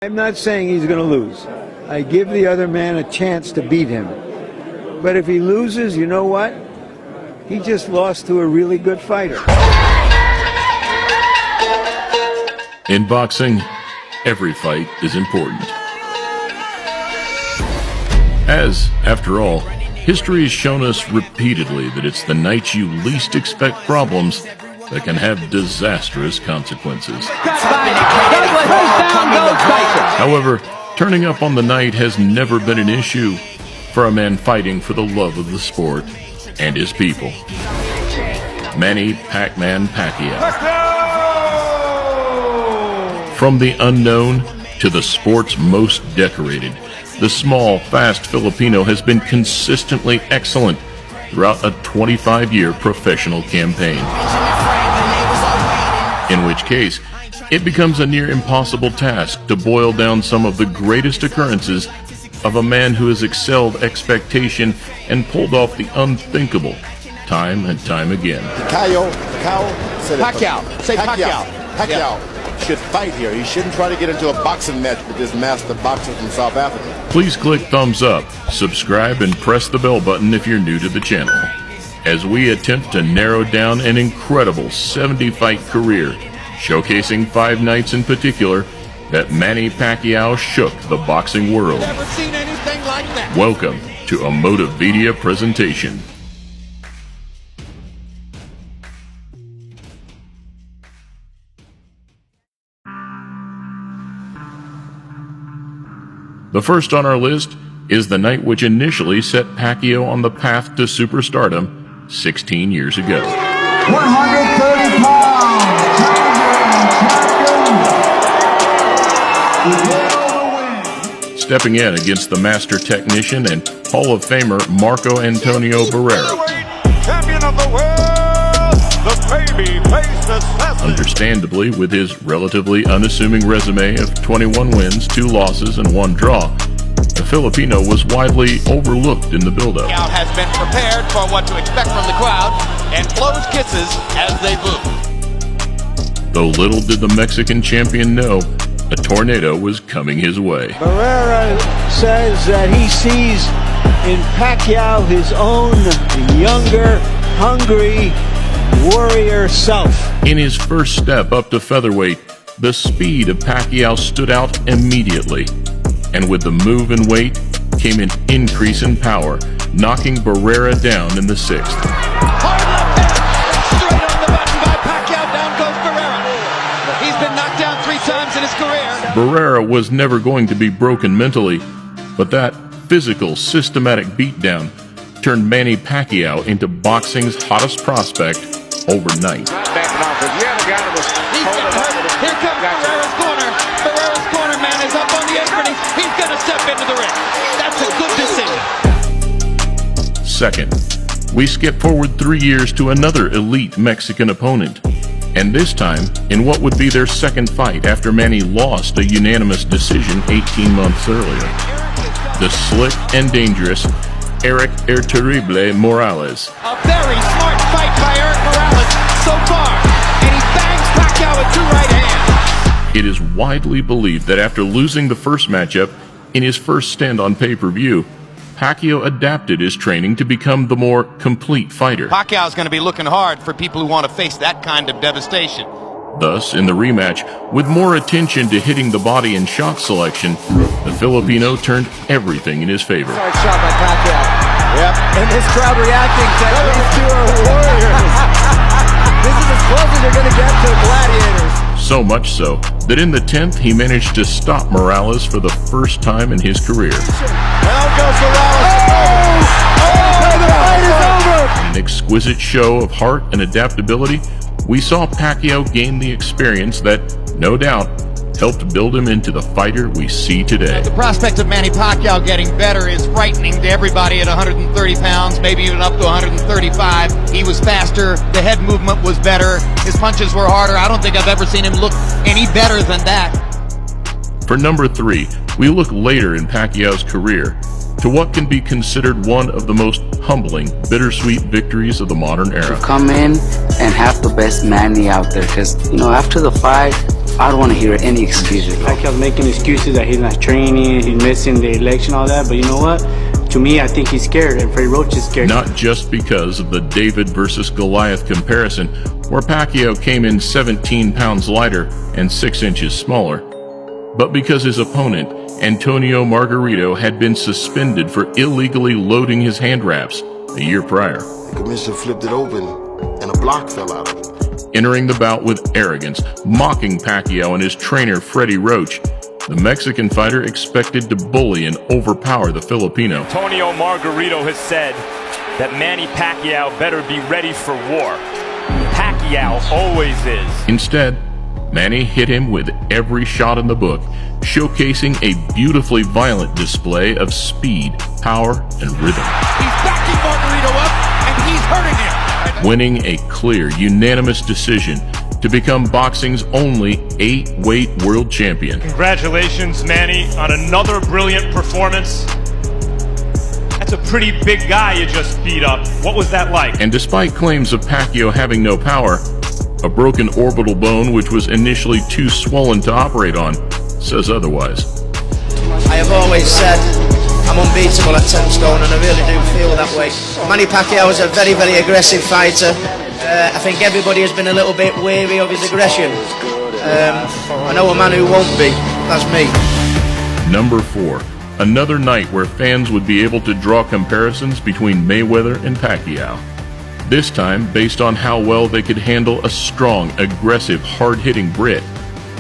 I'm not saying he's going to lose. I give the other man a chance to beat him. But if he loses, you know what? He just lost to a really good fighter. In boxing, every fight is important. As, after all, history has shown us repeatedly that it's the nights you least expect problems that can have disastrous consequences. However, turning up on the night has never been an issue for a man fighting for the love of the sport and his people. Manny Pac-Man Pacquiao. From the unknown to the sport's most decorated, the small, fast Filipino has been consistently excellent throughout a 25-year professional campaign. In which case, it becomes a near impossible task to boil down some of the greatest occurrences of a man who has excelled expectation and pulled off the unthinkable time and time again. Pacquiao should fight here. He shouldn't try to get into a boxing match with this master boxer from South Africa. Please click thumbs up, subscribe, and press the bell button if you're new to the channel, as we attempt to narrow down an incredible 70-fight career, showcasing 5 nights in particular that Manny Pacquiao shook the boxing world. Never seen anything like that. Welcome to a Motivedia presentation. The first on our list is the night which initially set Pacquiao on the path to superstardom 16 years ago. 130 pounds, champion. Stepping in against the master technician and Hall of Famer Marco Antonio Barrera. Champion of the world, the baby-faced assassin. Understandably, with his relatively unassuming resume of 21 wins, 2 losses, and 1 draw, the Filipino was widely overlooked in the build-up. Pacquiao has been prepared for what to expect from the crowd and blows kisses as they boo. Though little did the Mexican champion know, a tornado was coming his way. Barrera says that he sees in Pacquiao his own younger, hungry warrior self. In his first step up to featherweight, the speed of Pacquiao stood out immediately. And with the move in weight came an increase in power, knocking Barrera down in the 6th. Hard left hand, straight on the button by Pacquiao. Down goes Barrera. He's been knocked down 3 times in his career. Barrera was never going to be broken mentally, but that physical, systematic beatdown turned Manny Pacquiao into boxing's hottest prospect overnight. He's been hurt. Here comes Barrera's corner. Barrera's corner man is up on the apron. He's going to step into the ring. That's a good decision. Second, we skip forward 3 years to another elite Mexican opponent, and this time in what would be their second fight after Manny lost a unanimous decision 18 months earlier. The slick and dangerous Eric El Terrible Morales. A very smart fight by Eric Morales so far, and he bangs Pacquiao with 2 right hands. It is widely believed that after losing the first matchup in his first stint on pay-per-view, Pacquiao adapted his training to become the more complete fighter. Pacquiao's going to be looking hard for people who want to face that kind of devastation. Thus, in the rematch, with more attention to hitting the body and shot selection, the Filipino turned everything in his favor. Hard shot by Pacquiao. Yep. And this crowd reacting to these 2 are warriors. This is as close as they're going to get to gladiators. So much so that in the 10th, he managed to stop Morales for the first time in his career. Down goes Morales. The fight is over. In an exquisite show of heart and adaptability, we saw Pacquiao gain the experience that, no doubt, helped build him into the fighter we see today. The prospect of Manny Pacquiao getting better is frightening to everybody at 130 pounds, maybe even up to 135. He was faster, the head movement was better, his punches were harder. I don't think I've ever seen him look any better than that. For number 3, we look later in Pacquiao's career to what can be considered one of the most humbling, bittersweet victories of the modern era. Come in and have the best Manny out there, because, after the fight, I don't want to hear any excuses. Pacquiao's making excuses that he's not training, he's missing the election, all that. But you know what? To me, I think he's scared, and Freddie Roach is scared. Not just because of the David versus Goliath comparison, where Pacquiao came in 17 pounds lighter and 6 inches smaller, but because his opponent, Antonio Margarito, had been suspended for illegally loading his hand wraps a year prior. The commissioner flipped it open, and a block fell out of it. Entering the bout with arrogance, mocking Pacquiao and his trainer Freddie Roach, the Mexican fighter expected to bully and overpower the Filipino. Antonio Margarito has said that Manny Pacquiao better be ready for war. Pacquiao always is. Instead, Manny hit him with every shot in the book, showcasing a beautifully violent display of speed, power, and rhythm. He's backing Margarito up, and he's hurting him. Winning a clear, unanimous decision to become boxing's only 8-weight world champion. Congratulations, Manny, on another brilliant performance. That's a pretty big guy you just beat up. What was that like? And despite claims of Pacquiao having no power, a broken orbital bone which was initially too swollen to operate on says otherwise. I have always said I'm unbeatable at 10 stone, and I really do feel that way. Manny Pacquiao is a very, very aggressive fighter. I think everybody has been a little bit wary of his aggression. I know a man who won't be. That's me. Number 4. Another night where fans would be able to draw comparisons between Mayweather and Pacquiao. This time based on how well they could handle a strong, aggressive, hard-hitting Brit.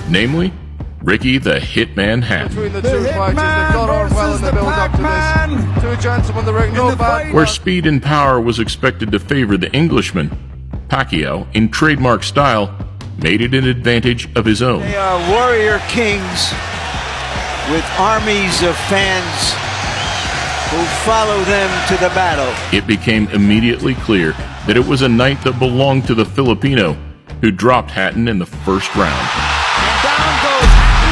Namely, Ricky the Hitman Hatton. Between the two fighters, they've gone on well in the build-up to this. Two gentlemen, there ain't no bad. Where speed and power was expected to favor the Englishman, Pacquiao, in trademark style, made it an advantage of his own. They are warrior kings with armies of fans who follow them to the battle. It became immediately clear that it was a night that belonged to the Filipino, who dropped Hatton in the first round. And down goes Hatton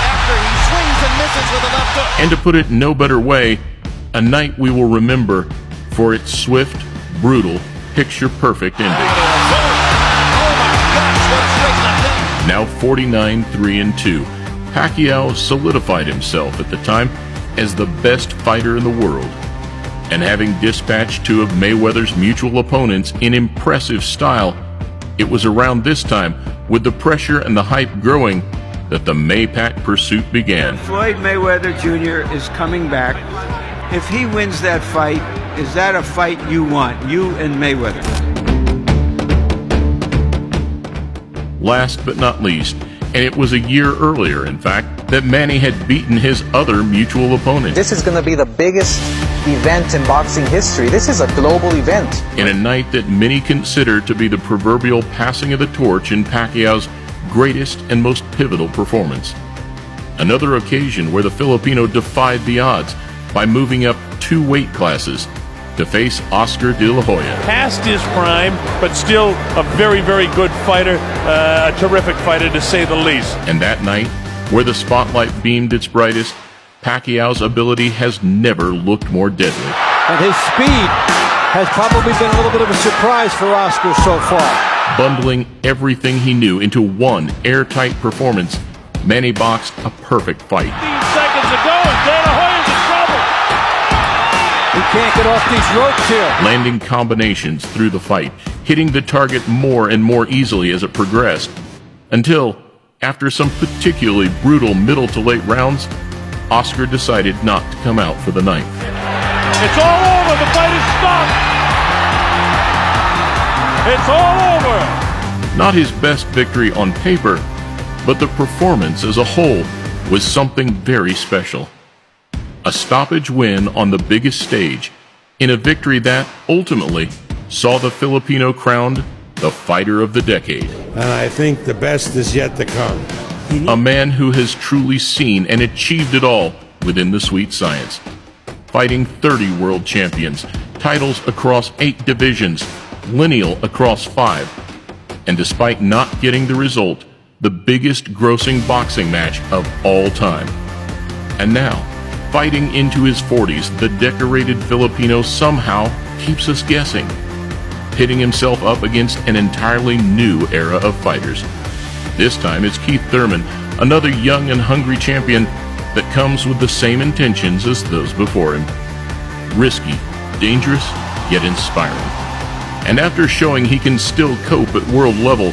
after he swings and misses with a left hook. And to put it no better way, a night we will remember for its swift, brutal, picture-perfect ending. Now 49-3-2, Pacquiao solidified himself at the time as the best fighter in the world, and having dispatched two of Mayweather's mutual opponents in impressive style, it was around this time, with the pressure and the hype growing, that the Maypac pursuit began. Floyd Mayweather Jr. is coming back. If he wins that fight, is that a fight you want, you and Mayweather? Last but not least, and it was a year earlier, in fact, that Manny had beaten his other mutual opponent. This is going to be the biggest event in boxing history. This is a global event. In a night that many consider to be the proverbial passing of the torch in Pacquiao's greatest and most pivotal performance. Another occasion where the Filipino defied the odds by moving up 2 weight classes to face Oscar de la Hoya. Past his prime, but still a very, very good fighter, a terrific fighter to say the least. And that night, where the spotlight beamed its brightest, Pacquiao's ability has never looked more deadly. And his speed has probably been a little bit of a surprise for Oscar so far. Bundling everything he knew into one airtight performance, Manny boxed a perfect fight. 15 seconds to go, and De La Hoya's in trouble. He can't get off these ropes here. Landing combinations through the fight, hitting the target more and more easily as it progressed, until, after some particularly brutal middle to late rounds, Oscar decided not to come out for the ninth. It's all over. The fight is stopped. It's all over. Not his best victory on paper, but the performance as a whole was something very special. A stoppage win on the biggest stage, in a victory that, ultimately, saw the Filipino crowned the fighter of the decade. And I think the best is yet to come. A man who has truly seen and achieved it all within the sweet science. Fighting 30 world champions, titles across 8 divisions, lineal across 5, and despite not getting the result, the biggest grossing boxing match of all time. And now, fighting into his 40s, the decorated Filipino somehow keeps us guessing, pitting himself up against an entirely new era of fighters. This time it's Keith Thurman, another young and hungry champion that comes with the same intentions as those before him. Risky, dangerous, yet inspiring. And after showing he can still cope at world level,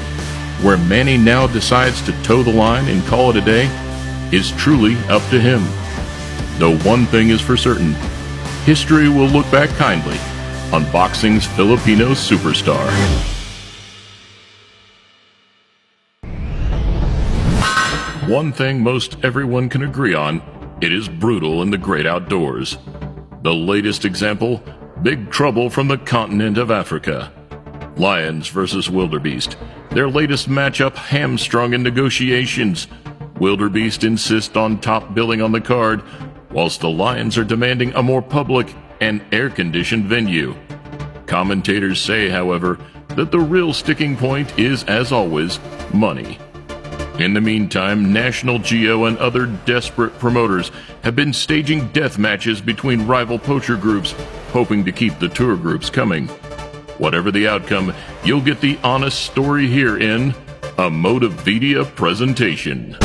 where Manny now decides to toe the line and call it a day is truly up to him. Though one thing is for certain, history will look back kindly on boxing's Filipino superstar. One thing most everyone can agree on, it is brutal in the great outdoors. The latest example, big trouble from the continent of Africa. Lions versus wildebeest. Their latest matchup hamstrung in negotiations. Wildebeest insist on top billing on the card, whilst the Lions are demanding a more public and air-conditioned venue. Commentators say, however, that the real sticking point is, as always, money. In the meantime, National Geo and other desperate promoters have been staging death matches between rival poacher groups, hoping to keep the tour groups coming. Whatever the outcome, you'll get the honest story here in a Motivedia presentation.